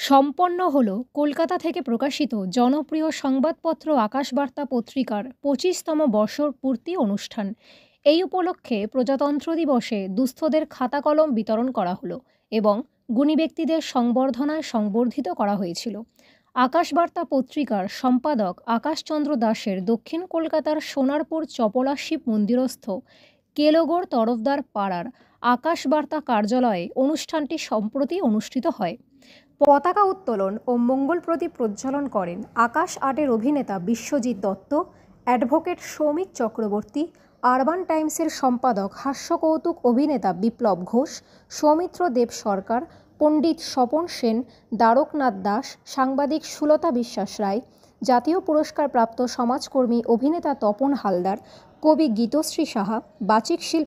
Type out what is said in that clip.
সম্পন্ন হল কলকাতা থেকে প্রকাশিত জনপ্রিয় সংবাদপত্র আকাশবার্তা পত্রিকার ২৫তম বর্ষপূর্তি অনুষ্ঠান। এই উপলক্ষে প্রজাতন্ত্র দিবসে দুস্থদের খাতা কলম বিতরণ করা হলো এবং গুণী ব্যক্তিদের সংবর্ধনায় সংবর্ধিত করা হয়েছিল। আকাশবার্তা পত্রিকার সম্পাদক আকাশচন্দ্র দাসের দক্ষিণ কলকাতার সোনারপুর চপলা শিব মন্দিরস্থ কেলোগড় তরফদার পাড়ার আকাশবার্তা কার্যালয়ে অনুষ্ঠানটি সম্প্রতি অনুষ্ঠিত হয়। পতাকা উত্তোলন ও মঙ্গল প্রদীপ প্রজ্বলন করেন আকাশ আটের অভিনেতা বিশ্বজিৎ দত্ত, অ্যাডভোকেট সৌমিক চক্রবর্তী, আরবান টাইমসের সম্পাদক হাস্যকৌতুক অভিনেতা বিপ্লব ঘোষ, সৌমিত্র দেব সরকার, পণ্ডিত স্বপন সেন, দ্বারকনাথ দাস, সাংবাদিক সুলতা বিশ্বাস রায়, জাতীয় পুরস্কারপ্রাপ্ত সমাজকর্মী অভিনেতা তপন হালদার, কবি গীতশ্রী সাহা, বাচিক শিল্পী